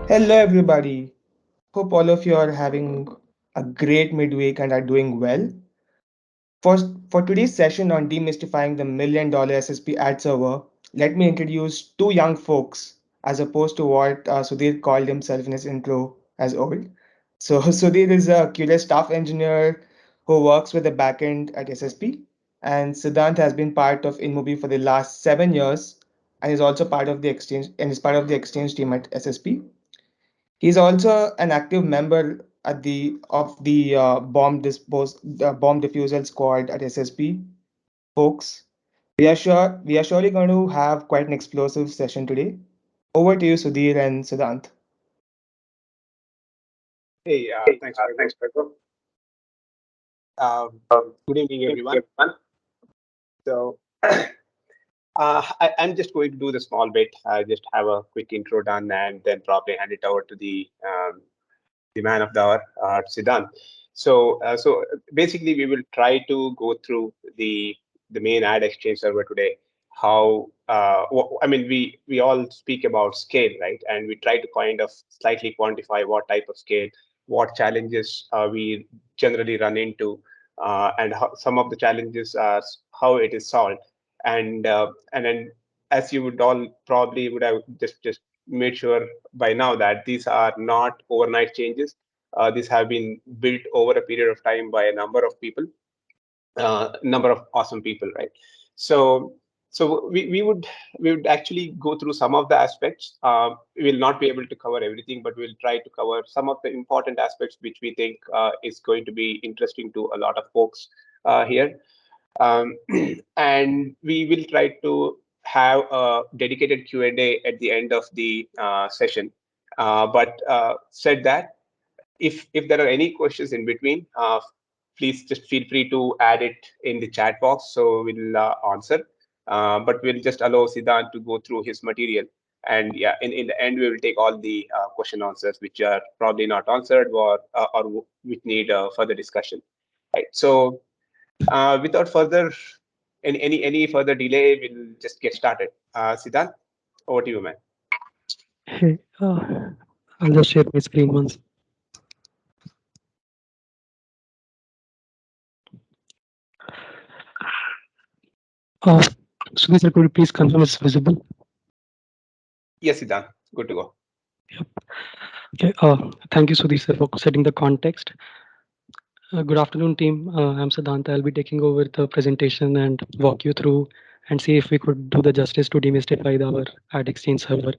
Hello, everybody. Hope all of you are having a great midweek and are doing well. For today's session on demystifying the $1 million SSP ad server, let me introduce two young folks as opposed to what Sudhir called himself in his intro as old. So, Sudhir is a curious staff engineer who works with the backend at SSP, and Siddhant has been part of InMobi for the last 7 years and is also part of the exchange and is part of the exchange team at SSP. He's also an active member at the bomb defusal squad at SSP. Folks, we are surely going to have quite an explosive session today. Over to you, Sudhir and Siddhant. Hey, thanks, Raghu. Good evening, everyone. So, I'm just going to do the small bit. Just have a quick intro done, and then probably hand it over to the man of the hour, Siddhant. So basically, we will try to go through the main ad exchange server today. I mean, we all speak about scale, right? And we try to kind of slightly quantify what type of scale, what challenges we generally run into, and how, some of the challenges are how it is solved. And then, as you would all probably would have just made sure by now that these are not overnight changes. These have been built over a period of time by a number of awesome people, right? So, so we would actually go through some of the aspects. We will not be able to cover everything, but we'll try to cover some of the important aspects which we think is going to be interesting to a lot of folks here. Um, and we will try to have a dedicated Q&A at the end of the session. But said that, if there are any questions in between, please just feel free to add it in the chat box, so we'll answer. But we'll just allow Siddhant to go through his material. And yeah, in the end, we will take all the question answers which are probably not answered or which need further discussion. Right. So without further any further delay, we'll just get started. Siddhant, over to you, man. Hey, I'll just share my screen once. Uh, Sudhir sir, could you please confirm it's visible? Yes, Siddhant, good to go. Yep. Okay. Thank you, Sudhir sir, for setting the context. Good afternoon, team. I'm Siddhant. I'll be taking over the presentation and walk you through and see if we could do the justice to demystify our ad exchange server.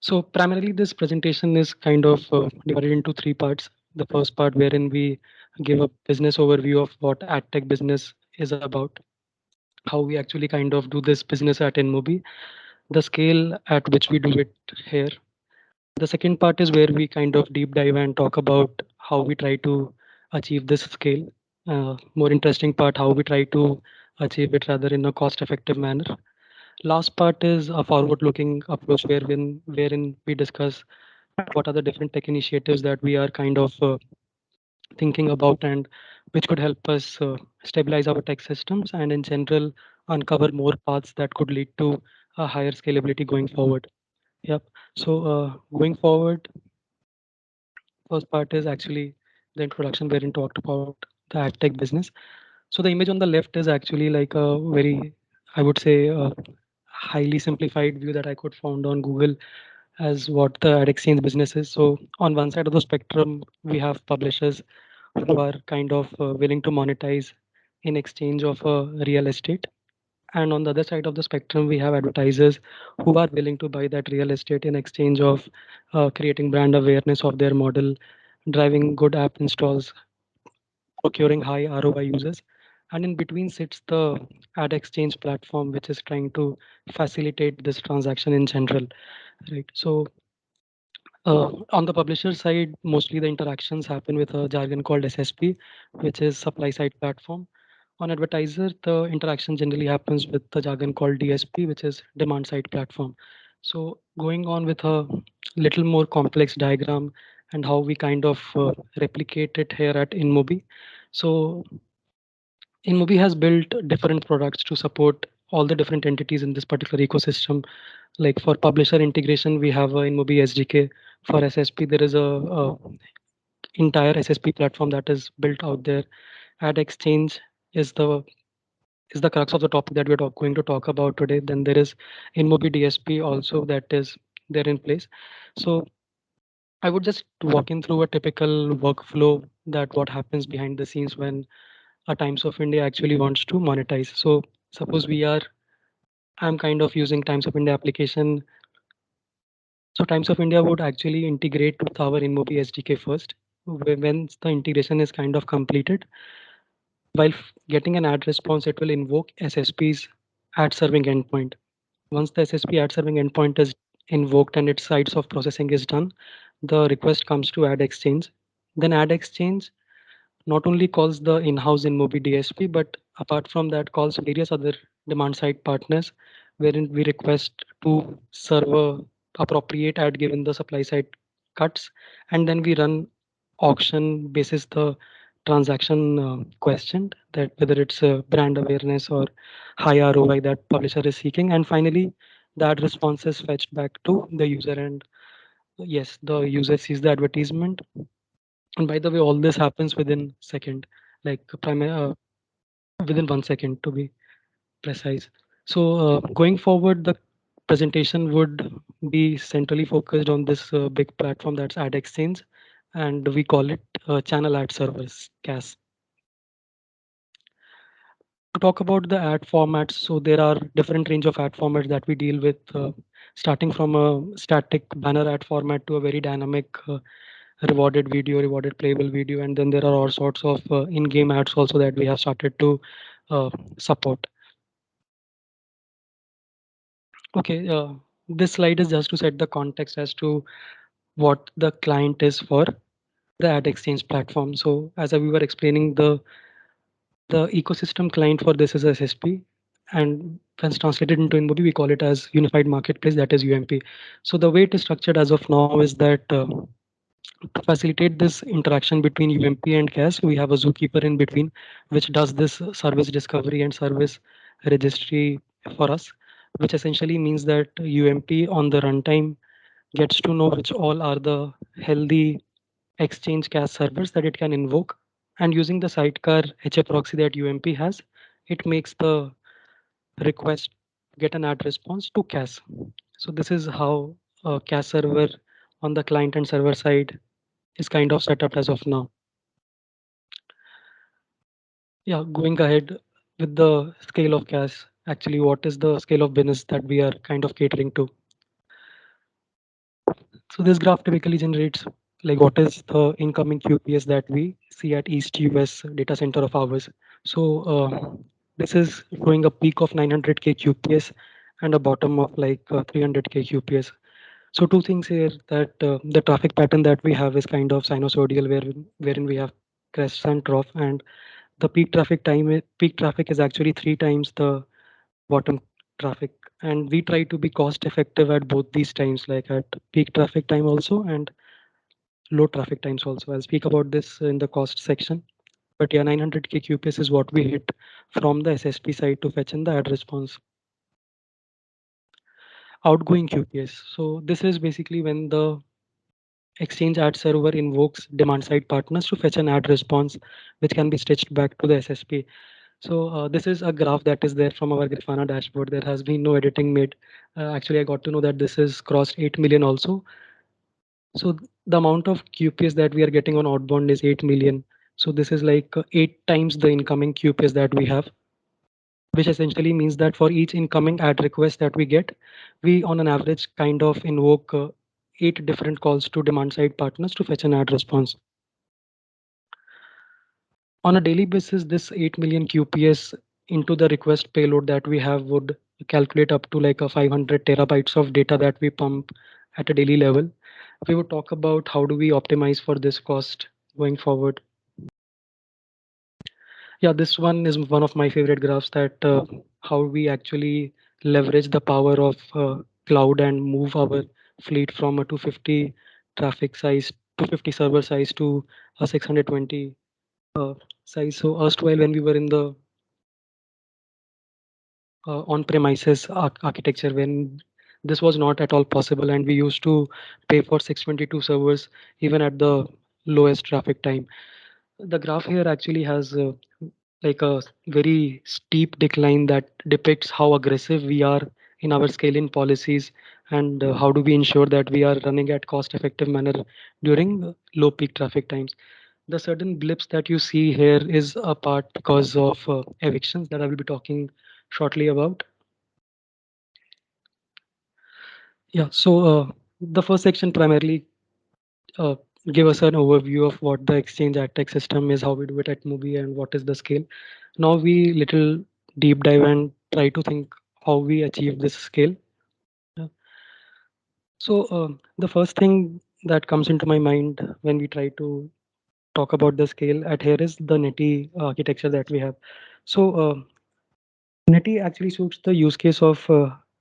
So primarily, this presentation is kind of divided into three parts. The first part, wherein we give a business overview of what ad tech business is about, how we actually kind of do this business at InMobi, the scale at which we do it here. The second part is where we kind of deep dive and talk about how we try to achieve this scale. More interesting part, how we try to achieve it rather in a cost effective manner. Last part is a forward looking approach wherein we discuss what are the different tech initiatives that we are kind of thinking about and which could help us stabilize our tech systems and in general uncover more paths that could lead to a higher scalability going forward. Yep. So going forward, first part is actually the introduction wherein talked about the ad tech business. So the image on the left is actually like a very, I would say, highly simplified view that I could found on Google as what the ad exchange business is. So on one side of the spectrum, we have publishers who are kind of willing to monetize in exchange of real estate. And on the other side of the spectrum, we have advertisers who are willing to buy that real estate in exchange of creating brand awareness of their model, driving good app installs, procuring high ROI users. And in between sits the ad exchange platform, which is trying to facilitate this transaction in general. Right. So on the publisher side, mostly the interactions happen with a jargon called SSP, which is supply side platform. On advertiser, the interaction generally happens with the jargon called DSP, which is demand side platform. So going on with a little more complex diagram and how we kind of replicate it here at InMobi. So InMobi has built different products to support all the different entities in this particular ecosystem. Like for publisher integration, we have a InMobi SDK. For SSP, there is a entire SSP platform that is built out there. Ad exchange is the crux of the topic that we're going to talk about today. Then there is InMobi DSP also that is there in place. So I would just walk in through a typical workflow that what happens behind the scenes when a Times of India actually wants to monetize. So suppose I'm kind of using Times of India application. So Times of India would actually integrate with our InMobi SDK first. When the integration is kind of completed, while getting an ad response, it will invoke SSP's ad serving endpoint. Once the SSP ad serving endpoint is invoked and its sides of processing is done, the request comes to ad exchange. Then ad exchange not only calls the in-house InMobi DSP, but apart from that calls various other demand side partners, wherein we request to serve a appropriate ad given the supply side cuts, and then we run auction basis the transaction question that whether it's brand awareness or high ROI that publisher is seeking, and finally the ad response is fetched back to the user, and yes, the user sees the advertisement, and by the way, all this happens within second, like within 1 second to be precise. So going forward, the presentation would be centrally focused on this big platform that's Ad Exchange, and we call it Channel Ad Servers (CAS). To talk about the ad formats, so there are different range of ad formats that we deal with, starting from a static banner ad format to a very dynamic rewarded video, rewarded playable video, and then there are all sorts of in-game ads also that we have started to support. Okay, this slide is just to set the context as to what the client is for the ad exchange platform. So as we were explaining, the ecosystem client for this is SSP, and when it's translated into InMobi, we call it as Unified Marketplace, that is UMP. So the way it is structured as of now is that to facilitate this interaction between UMP and CAS, we have a zookeeper in between, which does this service discovery and service registry for us, which essentially means that UMP on the runtime gets to know which all are the healthy exchange CAS servers that it can invoke. And using the sidecar HA proxy that UMP has, it makes the request get an ad response to CAS. So this is how a CAS server on the client and server side is kind of set up as of now. Yeah, going ahead with the scale of CAS, actually, what is the scale of business that we are kind of catering to? So this graph typically generates like what is the incoming QPS that we see at East US data center of ours. So this is showing a peak of 900K QPS and a bottom of like 300K QPS. So two things here that the traffic pattern that we have is kind of sinusoidal, wherein we have crest and trough, and the peak traffic is actually three times the bottom traffic, and we try to be cost effective at both these times, like at peak traffic time also and low traffic times also. I'll speak about this in the cost section, but yeah, 900K QPS is what we hit from the SSP side to fetch in the ad response. Outgoing QPS, so this is basically when the exchange ad server invokes demand side partners to fetch an ad response which can be stitched back to the SSP. So this is a graph that is there from our Grafana dashboard. There has been no editing made. Actually, I got to know that this is crossed 8 million also. So the amount of QPS that we are getting on outbound is 8 million. So this is like 8 times the incoming QPS that we have, which essentially means that for each incoming ad request that we get, we on an average kind of invoke 8 different calls to demand side partners to fetch an ad response. On a daily basis, this 8 million QPS into the request payload that we have would calculate up to like a 500 terabytes of data that we pump at a daily level. We would talk about how do we optimize for this cost going forward. Yeah, this one is one of my favorite graphs, that how we actually leverage the power of cloud and move our fleet from a 250 traffic size, 250 server size to a 620 size. So erstwhile when we were in the on-premises architecture, when this was not at all possible, and we used to pay for 622 servers even at the lowest traffic time. The graph here actually has like a very steep decline that depicts how aggressive we are in our scaling policies, and how do we ensure that we are running at cost effective manner during low peak traffic times. The certain blips that you see here is a part because of evictions that I will be talking shortly about. Yeah, so the first section primarily uh, give us an overview of what the exchange ad tech system is, how we do it at Movie, and what is the scale. Now we little deep dive and try to think how we achieve this scale. Yeah. So the first thing that comes into my mind when we try to talk about the scale at here is the NetI architecture that we have. So NetI actually suits the use case of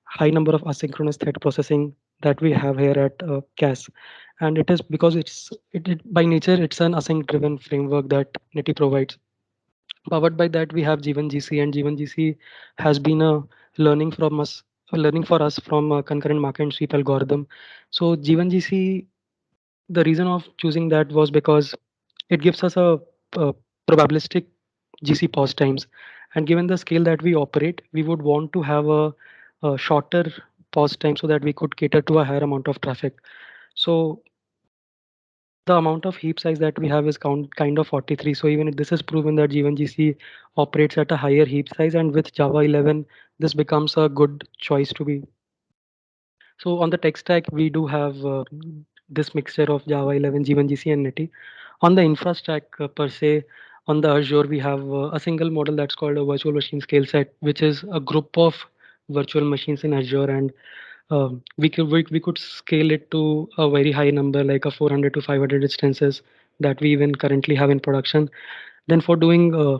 high number of asynchronous thread processing that we have here at CAS, and it is because it by nature it's an async driven framework that NetI provides. Powered by that, we have G1GC, and G1GC has been a learning from us, a learning for us from a concurrent market and sweep algorithm. So G1GC, the reason of choosing that was because it gives us a probabilistic GC pause times, and given the scale that we operate, we would want to have a shorter pause time so that we could cater to a higher amount of traffic. So the amount of heap size that we have is kind of 43. So even if this is proven that G1GC operates at a higher heap size, and with Java 11, this becomes a good choice to be. So on the tech stack, we do have this mixture of Java 11, G1GC, and NetI. On the infra stack per se, on the Azure, we have a single model that's called a virtual machine scale set, which is a group of virtual machines in Azure, and we could scale it to a very high number, like a 400 to 500 instances that we even currently have in production. Then for doing a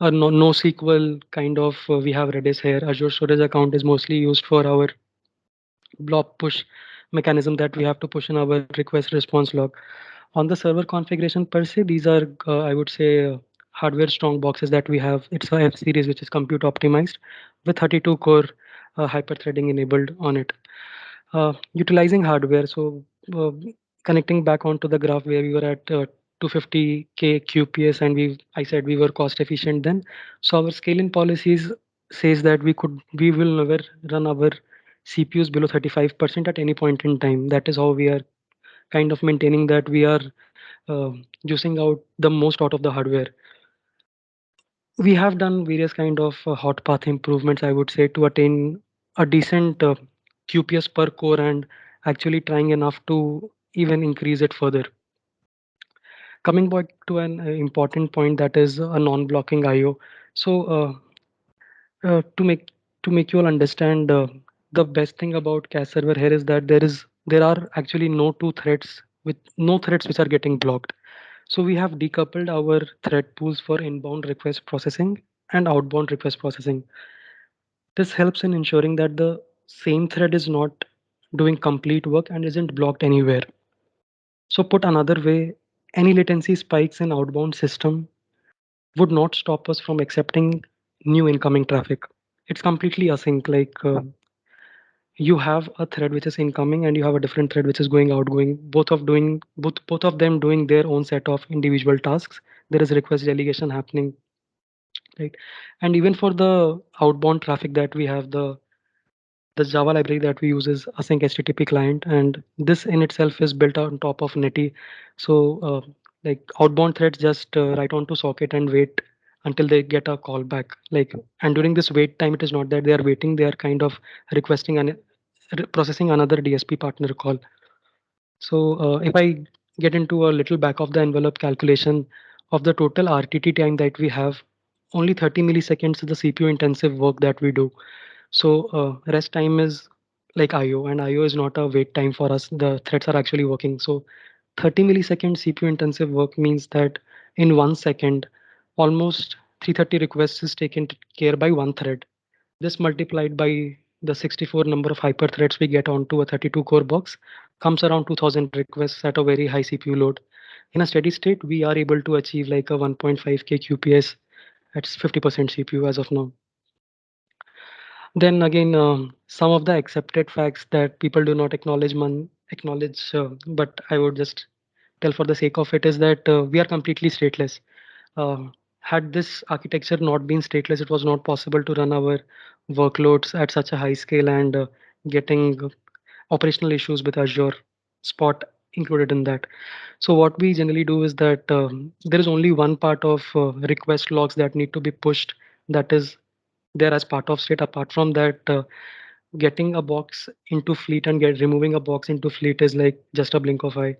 NoSQL kind of, we have Redis here. Azure Storage Account is mostly used for our blob push mechanism that we have to push in our request response log. On the server configuration per se, these are, I would say, hardware strong boxes that we have. It's a F series, which is compute optimized with 32 core hyperthreading enabled on it. Utilizing hardware, so uh, connecting back onto the graph where we were at 250K QPS, and I said we were cost efficient then. So our scaling policies says that we will never run our CPUs below 35% at any point in time. That is how we are kind of maintaining that we are uh, juicing out the most out of the hardware. We have done various kind of hot path improvements, I would say, to attain a decent QPS per core, and actually trying enough to even increase it further. Coming back to an important point, that is a non-blocking IO. So to make you all understand, the best thing about cache server here is that there are actually no threads which are getting blocked. So we have decoupled our thread pools for inbound request processing and outbound request processing. This helps in ensuring that the same thread is not doing complete work and isn't blocked anywhere. So put another way, any latency spikes in outbound system would not stop us from accepting new incoming traffic. It's completely async. Like you have a thread which is incoming, and you have a different thread which is going outgoing. Both of them doing their own set of individual tasks. There is request delegation happening, right? And even for the outbound traffic that we have, the Java library that we use is async HTTP client, and this in itself is built on top of NetI. So, like outbound threads just write onto socket and wait until they get a call back. Like, and during this wait time, it is not that they are waiting; they are kind of requesting and processing another DSP partner call. So, if I get into a little back of the envelope calculation of the total RTT time that we have, only 30 milliseconds is the CPU intensive work that we do. So rest time is like IO, and IO is not a wait time for us. The threads are actually working. So 30 millisecond CPU intensive work means that in 1 second, almost 330 requests is taken care by one thread. This multiplied by the 64 number of hyperthreads we get onto a 32 core box comes around 2000 requests at a very high CPU load. In a steady state, we are able to achieve like a 1.5K QPS at 50% CPU as of now. Then again, some of the accepted facts that people do not acknowledge, but I would just tell for the sake of it is that we are completely stateless. Had this architecture not been stateless, it was not possible to run our workloads at such a high scale and getting operational issues with Azure Spot included in that. So what we generally do is that there is only one part of request logs that need to be pushed, that is there as part of state. Apart from that, getting a box into fleet and get removing a box into fleet is like just a blink of eye.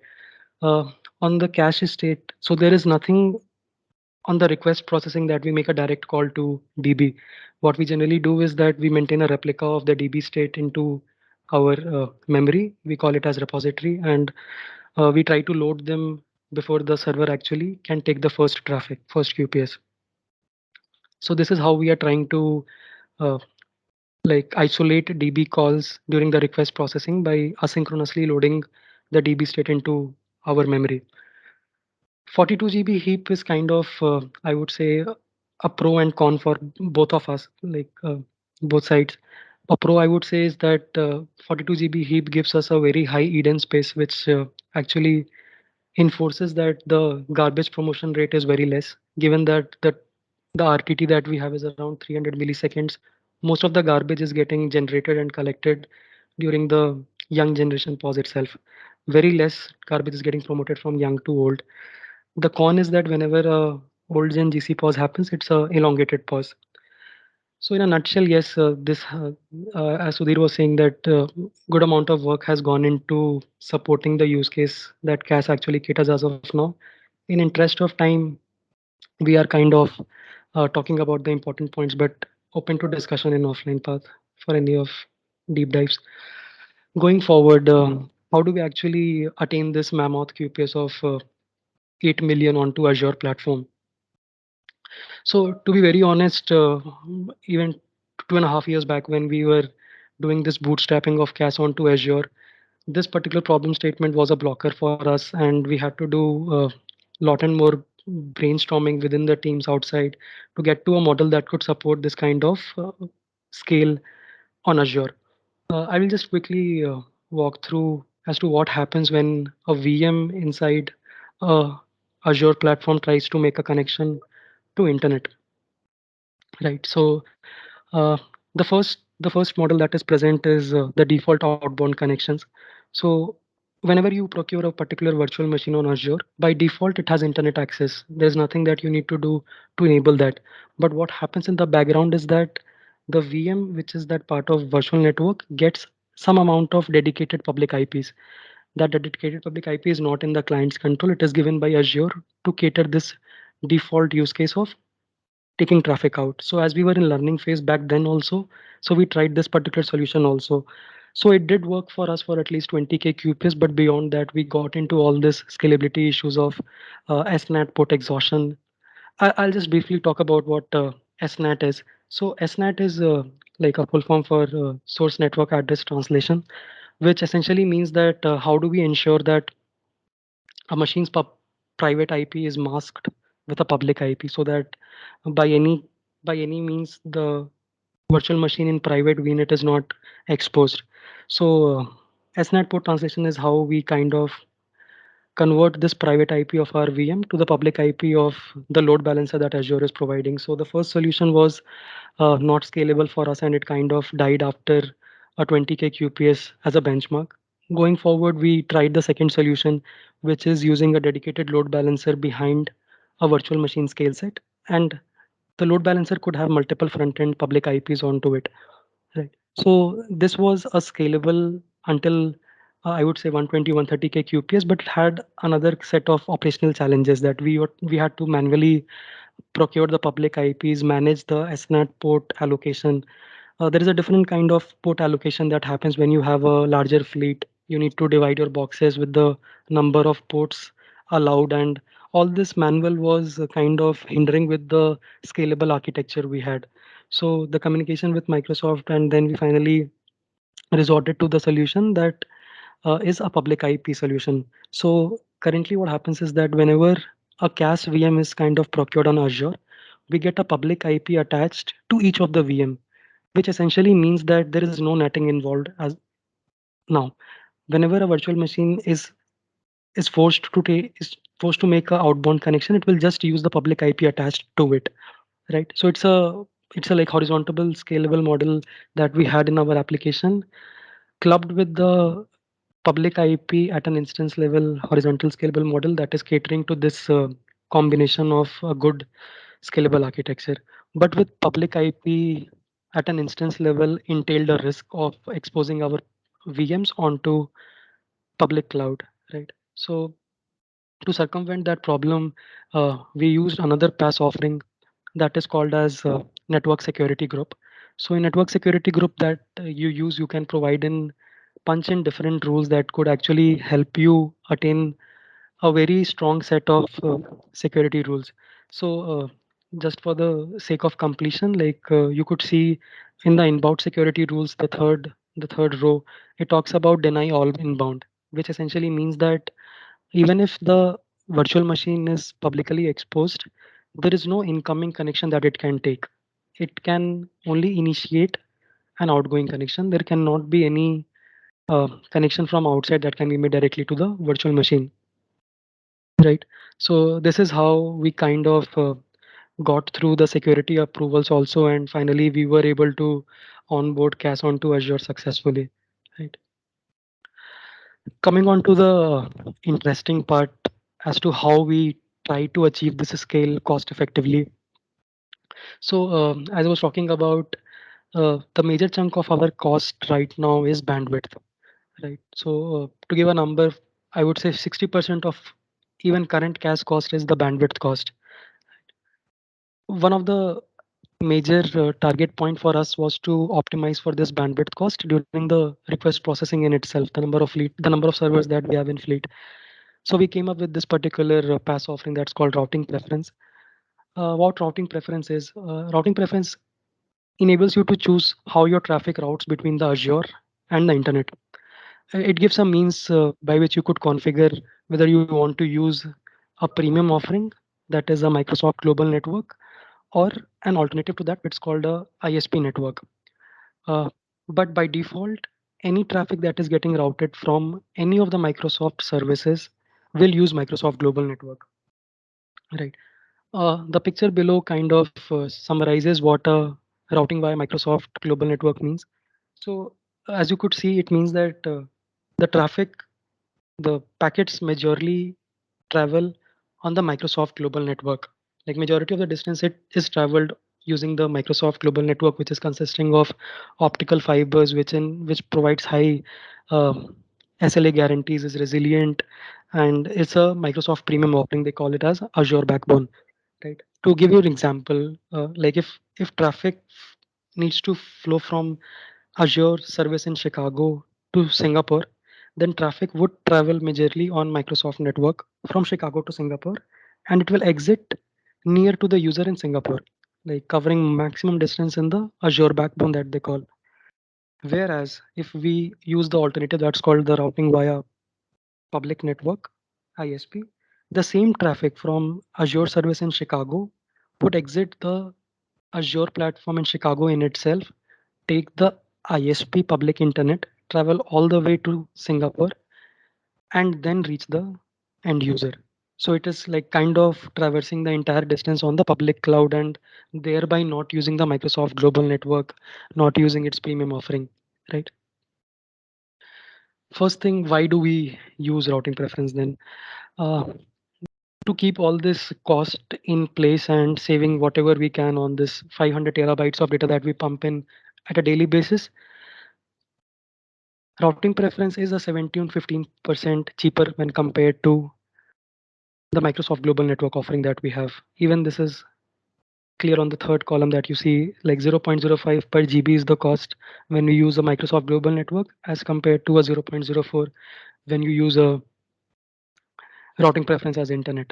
Uh, on the cache state, so there is nothing on the request processing that we make a direct call to DB. What we generally do is that we maintain a replica of the DB state into our memory. We call it as repository, and we try to load them before the server actually can take the first traffic, first QPS. So this is how we are trying to uh, like isolate DB calls during the request processing by asynchronously loading the DB state into our memory. 42 GB heap is kind of, I would say, a pro and con for both of us, like both sides. A pro, I would say, is that 42 GB heap gives us a very high Eden space, which actually enforces that the garbage promotion rate is very less, given that the RTT that we have is around 300 milliseconds. Most of the garbage is getting generated and collected during the young generation pause itself. Very less garbage is getting promoted from young to old. The con is that whenever a old gen GC pause happens, it's a elongated pause. So in a nutshell, yes, this as Sudhir was saying that good amount of work has gone into supporting the use case that CAS actually caters as of now. In interest of time, we are kind of talking about the important points, but open to discussion in offline path for any of deep dives. Going forward, how do we actually attain this mammoth QPS of 8 million onto Azure platform? So to be very honest, even 2.5 years back when we were doing this bootstrapping of CAS onto Azure, this particular problem statement was a blocker for us, and we had to do a lot and more brainstorming within the teams outside to get to a model that could support this kind of scale on Azure. I will just quickly walk through as to what happens when a VM inside a Azure platform tries to make a connection to internet. Right. So uh, the first model that is present is the default outbound connections. So whenever you procure a particular virtual machine on Azure, by default it has internet access. There's nothing that you need to do to enable that. But what happens in the background is that the VM, which is that part of virtual network, gets some amount of dedicated public IPs. That dedicated public IP is not in the client's control. It is given by Azure to cater this default use case of taking traffic out. So as we were in learning phase back then also, so we tried this particular solution also. So it did work for us for at least 20K QPS, but beyond that, we got into all this scalability issues of SNAT port exhaustion. I'll just briefly talk about what SNAT is. So SNAT is like a full form for source network address translation, which essentially means that how do we ensure that a machine's private IP is masked with a public IP so that by any by any means the virtual machine in private VNet is not exposed. So SNAT port translation is how we kind of convert this private IP of our VM to the public IP of the load balancer that Azure is providing. So the first solution was not scalable for us and it kind of died after a 20K QPS as a benchmark. Going forward, we tried the second solution, which is using a dedicated load balancer behind a virtual machine scale set. And the load balancer could have multiple front-end public IPs onto it. Right. So this was a scalable until I would say 120, 130K QPS, but it had another set of operational challenges that we had to manually procure the public IPs, manage the SNAT port allocation. There is a different kind of port allocation that happens when you have a larger fleet. You need to divide your boxes with the number of ports allowed, and all this manual was kind of hindering with the scalable architecture we had. So the communication with Microsoft, and then we finally resorted to the solution that is a public IP solution. So currently, what happens is that whenever a CAS VM is kind of procured on Azure, we get a public IP attached to each of the VM. which essentially means that there is no netting involved as now. Whenever a virtual machine is forced to make a outbound connection, it will just use the public IP attached to it, right? So it's a like horizontal scalable model that we had in our application, clubbed with the public IP at an instance level horizontal scalable model that is catering to this combination of a good scalable architecture. But with public IP at an instance level entailed a risk of exposing our VMs onto public cloud, right? So to circumvent that problem, we used another PaaS offering that is called as network security group. So in network security group that you use, you can provide in punch in different rules that could actually help you attain a very strong set of security rules. So just for the sake of completion, like you could see in the inbound security rules, the third row, it talks about deny all inbound, which essentially means that even if the virtual machine is publicly exposed, there is no incoming connection that it can take. It can only initiate an outgoing connection. There cannot be any connection from outside that can be made directly to the virtual machine, right? So this is how we kind of got through the security approvals also, and finally we were able to onboard CAS onto Azure successfully, right? Coming on to the interesting part as to how we try to achieve this scale cost effectively. So as I was talking about, the major chunk of our cost right now is bandwidth, right? So to give a number, I would say 60% of even current cash cost is the bandwidth cost. One of the major target point for us was to optimize for this bandwidth cost during the request processing in itself, the number of servers that we have in fleet. So we came up with this particular PaaS offering that's called routing preference. What routing preference is? Routing preference enables you to choose how your traffic routes between the Azure and the internet. It gives a means by which you could configure whether you want to use a premium offering, that is a Microsoft Global Network, or an alternative to that, it's called a ISP network. Uh, but by default, any traffic that is getting routed from any of the Microsoft services will use Microsoft Global Network, right? The picture below kind of summarizes what a routing via Microsoft Global Network means. So, as you could see, it means that the traffic, the packets majorly travel on the Microsoft Global Network. Like majority of the distance it is traveled using the Microsoft Global Network, which is consisting of optical fibers, which provides high SLA guarantees, is resilient, and it's a Microsoft premium offering. They call it as Azure Backbone, right? To give you an example, like if traffic needs to flow from Azure service in Chicago to Singapore, then traffic would travel majorly on Microsoft network from Chicago to Singapore, and it will exit near to the user in Singapore, like covering maximum distance in the Azure backbone that they call. Whereas if we use the alternative that's called the routing via public network, ISP, the same traffic from Azure service in Chicago would exit the Azure platform in Chicago in itself, take the ISP public internet, travel all the way to Singapore, and then reach the end user. So it is like kind of traversing the entire distance on the public cloud and thereby not using the Microsoft Global Network, not using its premium offering, right? First thing, why do we use routing preference then? To keep all this cost in place and saving whatever we can on this 500 terabytes of data that we pump in at a daily basis, routing preference is a 17 15% cheaper when compared to the Microsoft Global Network offering that we have. Even this is clear on the third column that you see, like 0.05 per GB is the cost when we use a Microsoft Global Network as compared to a 0.04 when you use a routing preference as internet.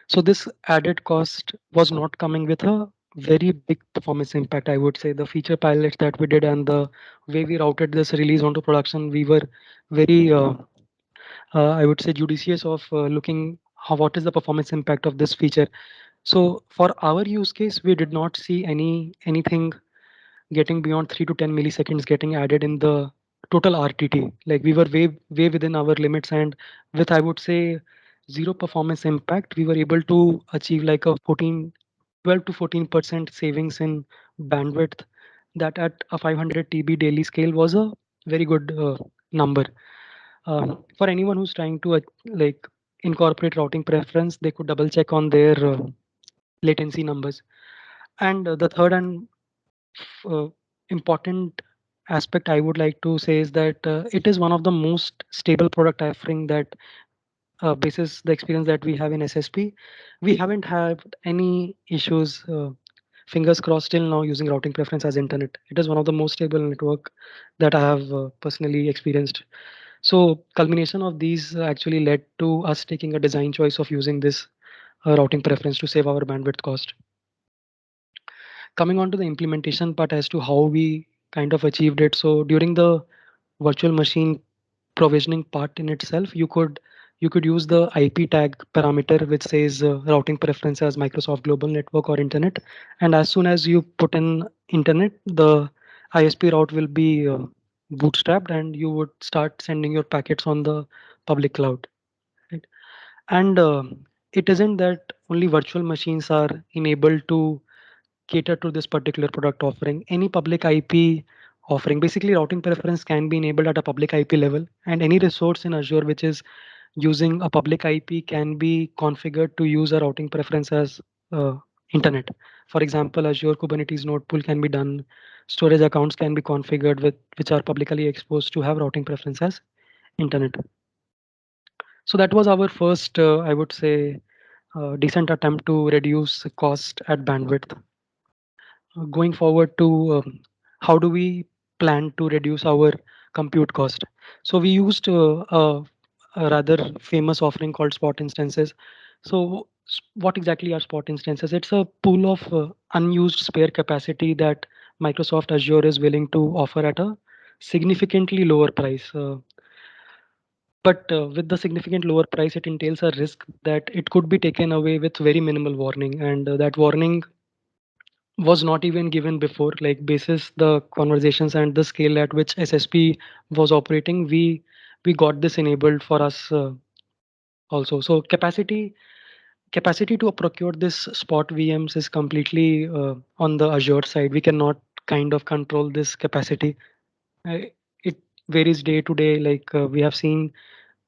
So this added cost was not coming with a very big performance impact. I would say the feature pilots that we did and the way we routed this release onto production, we were very, I would say, judicious of looking how what is the performance impact of this feature. So for our use case, we did not see anything getting beyond 3 to 10 milliseconds getting added in the total RTT. Like we were way within our limits, and with, I would say, zero performance impact, we were able to achieve like a 12 to 14% savings in bandwidth. That at a 500 TB daily scale was a very good number. For anyone who's trying to like incorporate routing preference, they could double check on their latency numbers. And the third and uh, important aspect I would like to say is that it is one of the most stable product offering that basis the experience that we have in SSP, we haven't had any issues. Fingers crossed till now using routing preference as internet. It is one of the most stable network that I have personally experienced. So culmination of these actually led to us taking a design choice of using this routing preference to save our bandwidth cost. Coming on to the implementation part as to how we kind of achieved it. So during the virtual machine provisioning part in itself, you could use the IP tag parameter which says routing preference as Microsoft Global Network or Internet, and as soon as you put in Internet, the ISP route will be bootstrapped, and you would start sending your packets on the public cloud. Right? And it isn't that only virtual machines are enabled to cater to this particular product offering. Any public IP offering, basically routing preference can be enabled at a public IP level, and any resource in Azure which is using a public IP can be configured to use a routing preference as internet. For example, Azure Kubernetes node pool can be done. Storage accounts can be configured with which are publicly exposed to have routing preference as internet. So that was our first, I would say, decent attempt to reduce cost at bandwidth. Going forward to how do we plan to reduce our compute cost. So we used a rather famous offering called spot instances. So what exactly are spot instances? It's a pool of unused spare capacity that Microsoft Azure is willing to offer at a significantly lower price. But with the significant lower price, it entails a risk that it could be taken away with very minimal warning, and that warning was not even given before. Like basis the conversations and the scale at which SSP was operating, we got this enabled for us also. So capacity to procure this spot VMs is completely on the Azure side. We cannot kind of control this capacity. It varies day to day. Like we have seen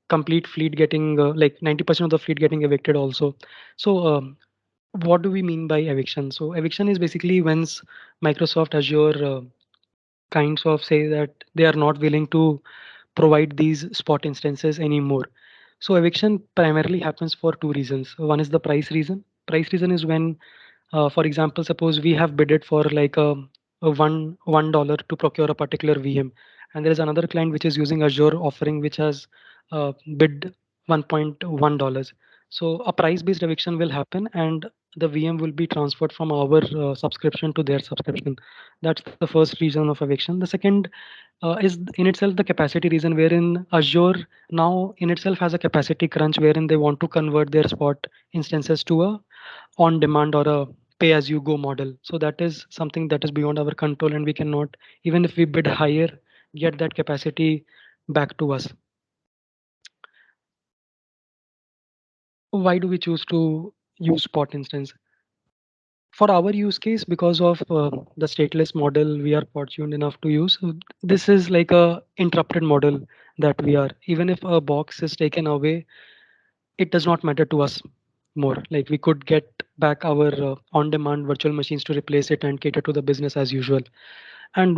complete fleet getting like 90% of the fleet getting evicted also. So what do we mean by eviction? So eviction is basically when Microsoft Azure kinds of say that they are not willing to provide these spot instances anymore. So eviction primarily happens for two reasons. One is the price reason. Price reason is when, for example, suppose we have bidded for like a $1 to procure a particular VM, and there is another client which is using Azure offering which has bid $1.1. So a price-based eviction will happen, and the VM will be transferred from our subscription to their subscription. That's the first reason of eviction. The second is in itself the capacity reason, wherein Azure now in itself has a capacity crunch wherein they want to convert their spot instances to a on demand or a pay as you go model. So that is something that is beyond our control, and we cannot, even if we bid higher, get that capacity back to us. Why do we choose to use spot instance? For our use case, because of the stateless model we are fortunate enough to use, this is like a interrupted model that we are. Even if a box is taken away, it does not matter to us more. Like we could get back our on-demand virtual machines to replace it and cater to the business as usual. And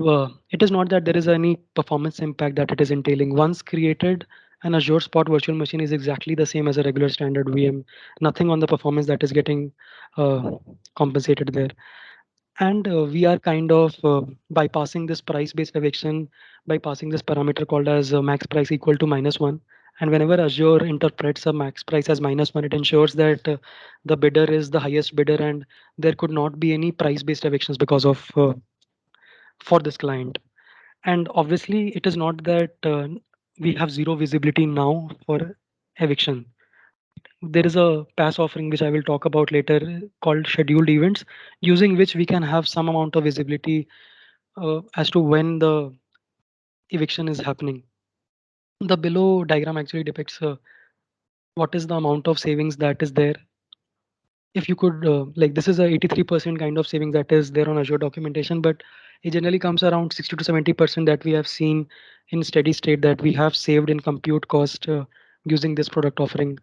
it is not that there is any performance impact that it is entailing. Once created, an Azure Spot virtual machine is exactly the same as a regular standard VM. Nothing on the performance that is getting uh, compensated there. And we are kind of bypassing this price-based eviction by passing this parameter called as max price equal to -1. And whenever Azure interprets a max price as -1, it ensures that the bidder is the highest bidder, and there could not be any price-based evictions because of for this client. And obviously, it is not that we have zero visibility now for eviction. There is a pass offering which I will talk about later called scheduled events, using which we can have some amount of visibility as to when the eviction is happening. The below diagram actually depicts what is the amount of savings that is there. If you could, like, this is a 83% kind of savings that is there on Azure documentation, but it generally comes around 60 to 70% that we have seen in steady state that we have saved in compute cost using this product offering.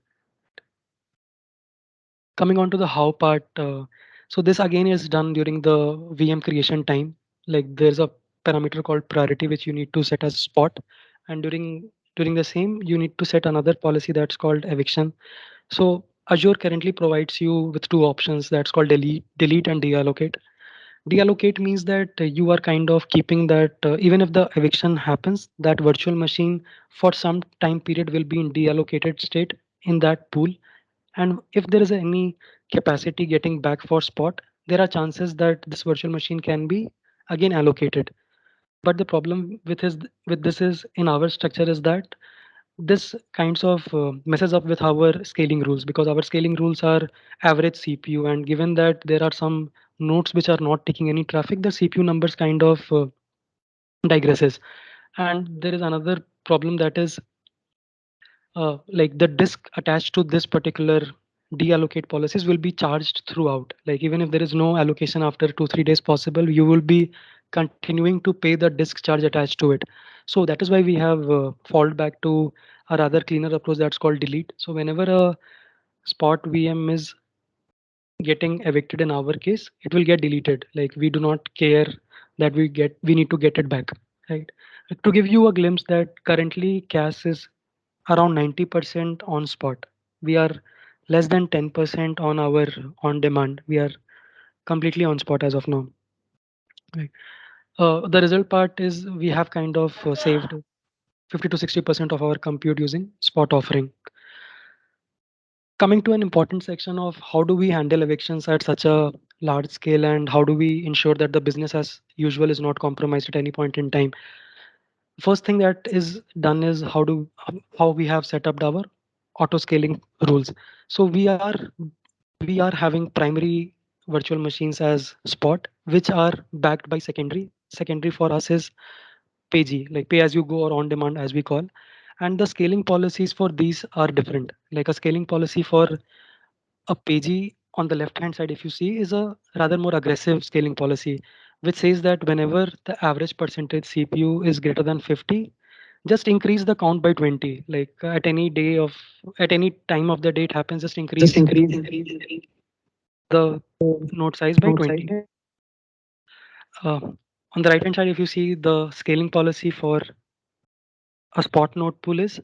Coming on to the how part, so this again is done during the VM creation time. Like there's a parameter called priority which you need to set as spot, and during the same you need to set another policy that's called eviction. So Azure currently provides you with two options that's called delete and deallocate. Deallocate means that you are kind of keeping that even if the eviction happens, that virtual machine for some time period will be in deallocated state in that pool. And if there is any capacity getting back for spot, there are chances that this virtual machine can be again allocated. But the problem with this is in our structure is that this kinds of messes up with our scaling rules, because our scaling rules are average CPU, and given that there are some nodes which are not taking any traffic, the CPU numbers kind of digresses. And there is another problem that is like the disk attached to this particular deallocate policies will be charged throughout. Like even if there is no allocation after 2 3 days possible, you will be continuing to pay the disk charge attached to it. So that is why we have falled back to a rather cleaner approach that's called delete. So whenever a spot VM is getting evicted in our case, it will get deleted. Like we do not care that we need to get it back, right? To give you a glimpse that currently CAS is around 90% on spot. We are less than 10% on our on demand. We are completely on spot as of now. Right. The result part is we have kind of saved 50 to 60% of our compute using spot offering. Coming to an important section of how do we handle evictions at such a large scale, and how do we ensure that the business as usual is not compromised at any point in time. First thing that is done is how we have set up our auto scaling rules. So we are having primary virtual machines as spot, which are backed by secondary. Secondary for us is pay like pay as you go or on demand as we call. And the scaling policies for these are different. Like a scaling policy for a page on the left hand side, if you see, is a rather more aggressive scaling policy, which says that whenever the average percentage CPU is greater than 50, just increase the count by 20. Like at any time of the day it happens, just increase the node size by 20. uh, on the right hand side, if you see, the scaling policy for a spot node pool is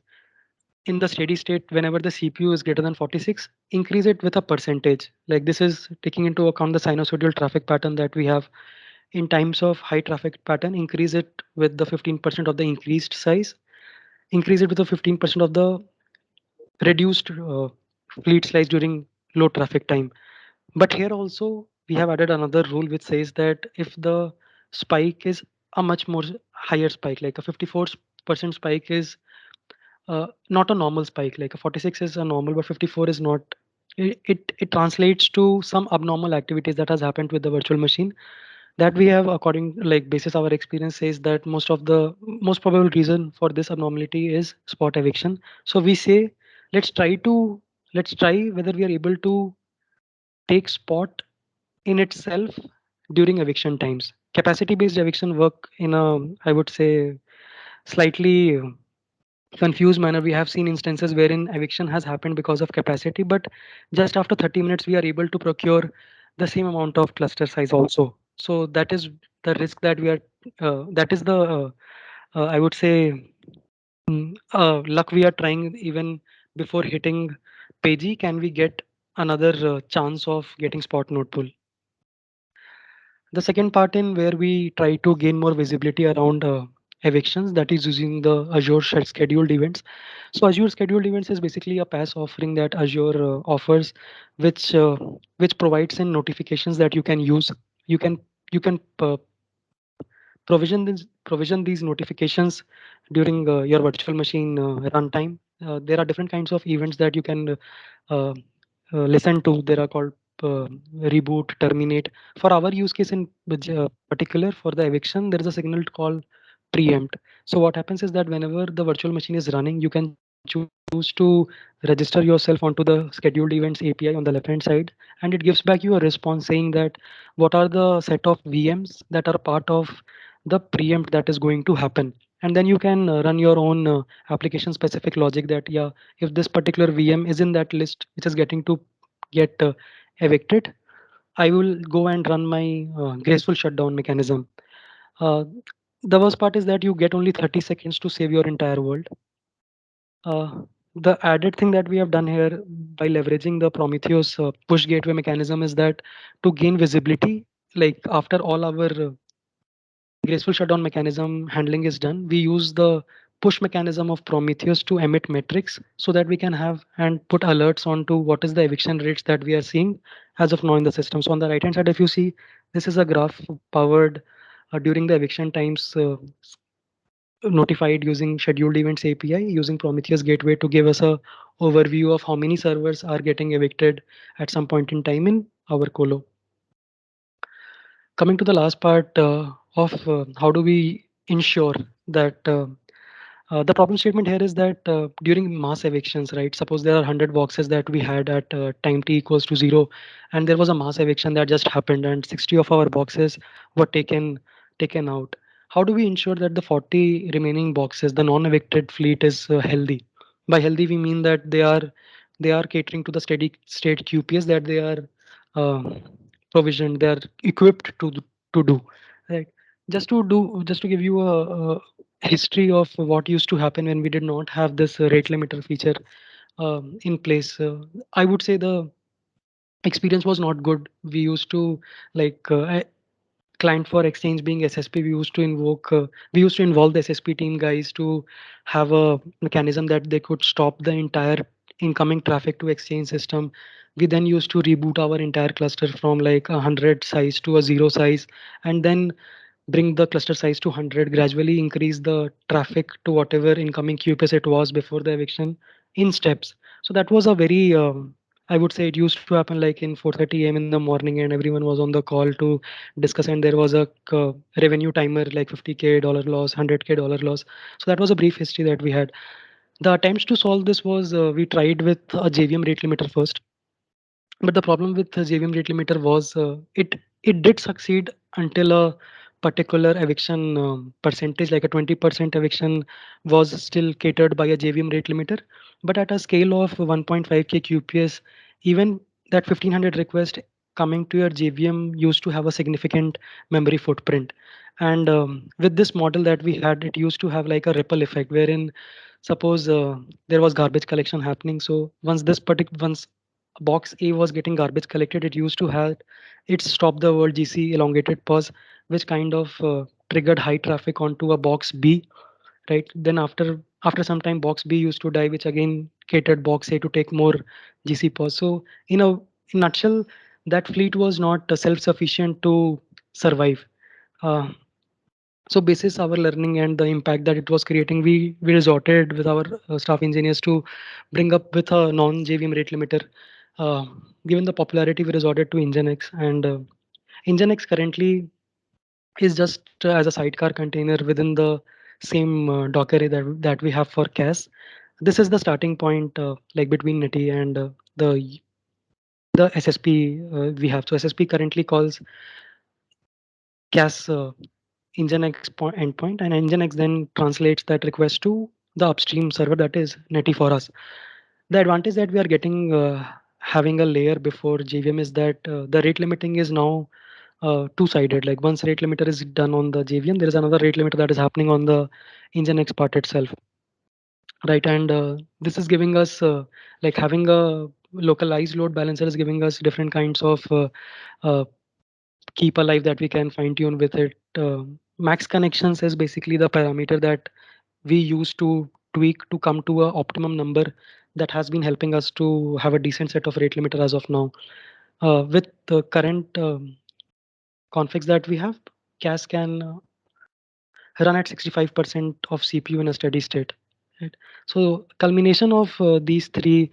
in the steady state, whenever the CPU is greater than 46, increase it with a percentage. Like this is taking into account the sinusoidal traffic pattern that we have. In times of high traffic pattern, increase it with the 15% of the increased size, increase it with the 15% of the reduced fleet size during low traffic time. But here also we have added another rule which says that if the spike is a much more higher spike, like a 54% spike is not a normal spike. Like a 46 is a normal, but 54 is not. It translates to some abnormal activities that has happened with the virtual machine that we have, according like basis our experience says that most probable reason for this abnormality is spot eviction. So we say let's try to let's try whether we are able to take spot in itself during eviction times. Capacity based eviction work in a, I would say, slightly confused manner. We have seen instances wherein eviction has happened because of capacity, but just after 30 minutes we are able to procure the same amount of cluster size also. So that is the risk that we are that is the I would say luck we are trying. Even before hitting page, can we get another chance of getting spot node pool? The second part in where we try to gain more visibility around evictions, that is using the Azure scheduled events. So Azure scheduled events is basically a PaaS offering that Azure offers, which provides in notifications that you can use. You can you can provision these notifications during your virtual machine runtime. There are different kinds of events that you can listen to. There are called reboot, terminate. For our use case in particular for the eviction, there is a signal called preempt. So what happens is that whenever the virtual machine is running, you can choose to register yourself onto the scheduled events API on the left hand side, and it gives back you a response saying that what are the set of VMs that are part of the preempt that is going to happen. And then you can run your own application specific logic that, yeah, if this particular VM is in that list which is getting to get evicted, I will go and run my graceful shutdown mechanism. uh, the worst part is that you get only 30 seconds to save your entire world. The added thing that we have done here by leveraging the Prometheus push gateway mechanism is that to gain visibility, like after all our graceful shutdown mechanism handling is done, we use the push mechanism of Prometheus to emit metrics so that we can have and put alerts onto what is the eviction rates that we are seeing as of now in the system. So on the right hand side, if you see, this is a graph powered during the eviction times notified using scheduled events API using Prometheus gateway to give us a overview of how many servers are getting evicted at some point in time in our colo. Coming to the last part of how do we ensure that the problem statement here is that during mass evictions, right? Suppose there are 100 boxes that we had at time t equals to 0, and there was a mass eviction that just happened, and 60 of our boxes were taken out. How do we ensure that the 40 remaining boxes, the non-evicted fleet, is healthy? By healthy, we mean that they are catering to the steady state QPS that they are uh, provisioned, they are equipped to do, right? Just to give you a history of what used to happen when we did not have this rate limiter feature in place. I would say the experience was not good. We used to like client for exchange being SSP. We used to involve the SSP team guys to have a mechanism that they could stop the entire incoming traffic to exchange system. We then used to reboot our entire cluster from like 100 size to a 0 size, and then bring the cluster size to 100, gradually increase the traffic to whatever incoming QPS it was before the eviction in steps. So that was a very, I would say it used to happen like in 4:30 a.m. in the morning, and everyone was on the call to discuss, and there was a revenue timer like 50K dollar loss, 100K dollar loss. So that was a brief history that we had. The attempts to solve this was we tried with a JVM rate limiter first, but the problem with the JVM rate limiter was it did succeed until a particular eviction percentage, like a 20% eviction, was still catered by a JVM rate limiter. But at a scale of 1.5K QPS, even that 1500 request coming to your JVM used to have a significant memory footprint. And with this model that we had, it used to have like a ripple effect, wherein suppose there was garbage collection happening. So once box A was getting garbage collected, it used to have it stop the world GC elongated pause, which kind of triggered high traffic onto a box B, right? Then after some time, box B used to die, which again catered box A to take more GC pause. So in nutshell, that fleet was not self-sufficient to survive. Uh, so basis our learning and the impact that it was creating, we resorted with our staff engineers to bring up with a non JVM rate limiter. uh, Given the popularity, we resorted to nginx, and nginx currently is just as a sidecar container within the same docker array that we have for cas. This is the starting point, like between neti and the ssp we have. So ssp currently calls cas nginx endpoint, and nginx then translates that request to the upstream server, that is neti for us. The advantage that we are getting having a layer before JVM is that the rate limiting is now two-sided. Like once rate limiter is done on the JVM, there is another rate limiter that is happening on the nginx part itself, right? And this is giving us like having a localized load balancer is giving us different kinds of uh, keep alive that we can fine tune with it. Max connections is basically the parameter that we use to tweak to come to a optimum number that has been helping us to have a decent set of rate limiter as of now. With the current configs that we have, CAS can run at 65% of CPU in a steady state. Right? So culmination of these three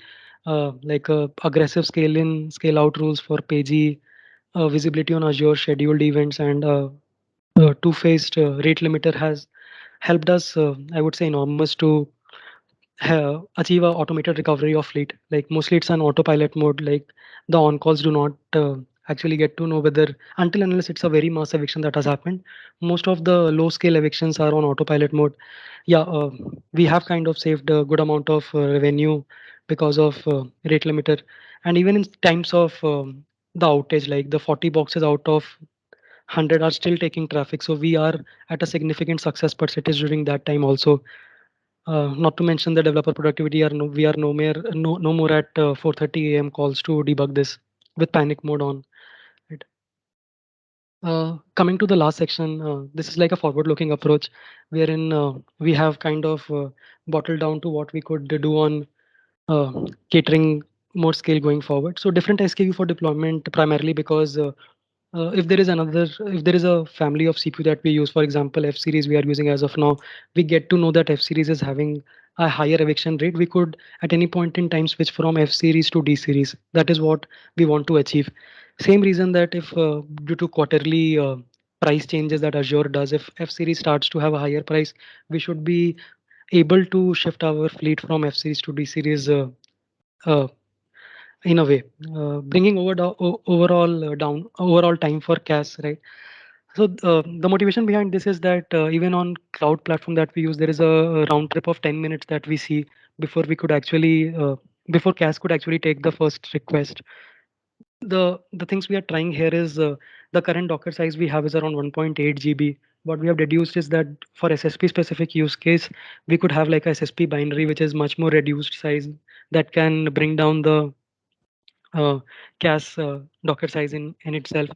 aggressive scale in, scale out rules for PG, visibility on Azure, scheduled events, and two-phased rate limiter has helped us, I would say, enormous to achieve a automated recovery of fleet. Like mostly it's an autopilot mode. Like the on calls do not actually get to know whether, until unless it's a very mass eviction that has happened. Most of the low scale evictions are on autopilot mode. Yeah, we have kind of saved a good amount of revenue because of rate limiter. And even in times of the outage, like the 40 boxes out of 100 are still taking traffic, so we are at a significant success percentage during that time also. Not to mention the developer productivity, we are no more at 4:30 a.m. calls to debug this with panic mode on. Right. Coming to the last section, this is like a forward-looking approach, wherein we have kind of bottled down to what we could do on catering more scale going forward. So different SKU for deployment primarily because if there is a family of CPU that we use, for example, F series we are using as of now, we get to know that F series is having a higher eviction rate. We could at any point in time switch from F series to D series. That is what we want to achieve. Same reason that if due to quarterly price changes that Azure does, if F series starts to have a higher price, we should be able to shift our fleet from F series to D series uh, in a way, bringing overall down overall time for CAS, right? So the motivation behind this is that even on cloud platform that we use, there is a round trip of 10 minutes that we see before we could actually before CAS could actually take the first request. The things we are trying here is the current Docker size we have is around 1.8 GB. What we have deduced is that for SSP specific use case, we could have like a SSP binary which is much more reduced size that can bring down the uh, CAS Docker size in itself.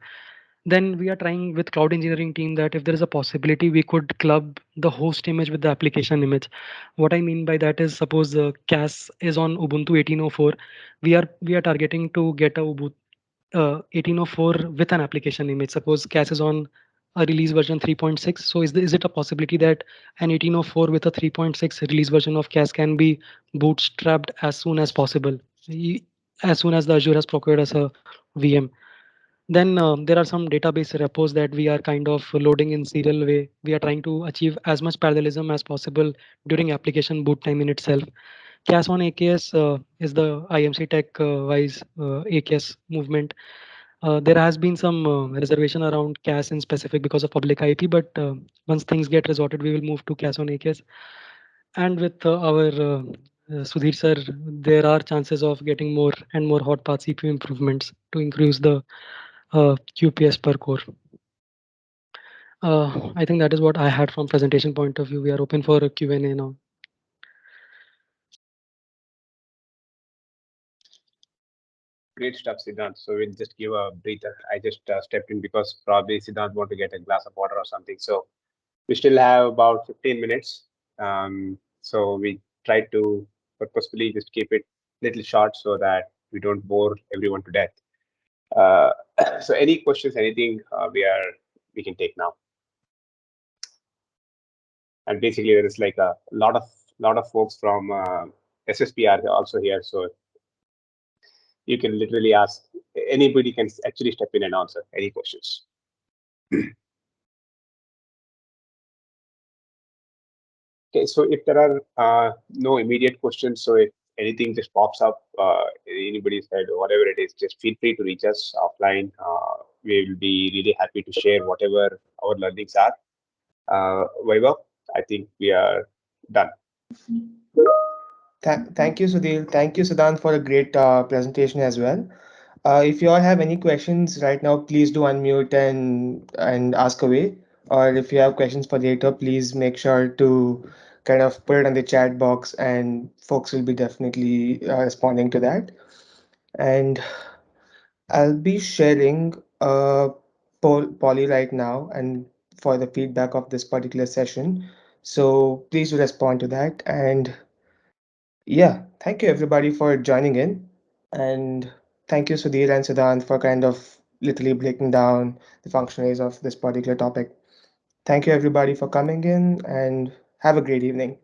Then we are trying with cloud engineering team that if there is a possibility, we could club the host image with the application image. What I mean by that is, suppose CAS is on Ubuntu 18.04, we are targeting to get a Ubuntu 18.04 with an application image. Suppose CAS is on a release version 3.6. So is it a possibility that an 18.04 with a 3.6 release version of CAS can be bootstrapped as soon as possible, as soon as the Azure has procured as a VM? Then there are some database repos that we are kind of loading in serial way. We are trying to achieve as much parallelism as possible during application boot time in itself. CAS on AKS is the IMC Tech wise AKS movement. There has been some reservation around CAS in specific because of public IP, but once things get resorted, we will move to CAS on AKS. And with our Sudhir sir, there are chances of getting more and more hot path CPU improvements to increase the QPS per core. I think that is what I had from presentation point of view. We are open for a Q&A now. Great stuff, Siddhant. So we'll just give a breather. I just stepped in because probably Siddhant want to get a glass of water or something. So we still have about 15 minutes. So we try to purposefully just keep it little short so that we don't bore everyone to death. Uh, so any questions, anything we can take now. And basically there is like a lot of folks from SSP are also here. So you can literally ask, anybody can actually step in and answer any questions. Okay, so if there are no immediate questions, so if anything just pops up, anybody's head or whatever it is, just feel free to reach us offline. We will be really happy to share whatever our learnings are. Vaibhav, I think we are done. Thank you, Sudhir. Thank you, Siddhant, for a great presentation as well. If you all have any questions right now, please do unmute and ask away. Or if you have questions for later, please make sure to kind of put it in the chat box, and folks will be definitely responding to that. And I'll be sharing a poly right now and for the feedback of this particular session. So please do respond to that. And yeah, thank you everybody for joining in. And thank you, Sudhir and Siddhant, for kind of literally breaking down the functionalities of this particular topic. Thank you, everybody, for coming in, and have a great evening.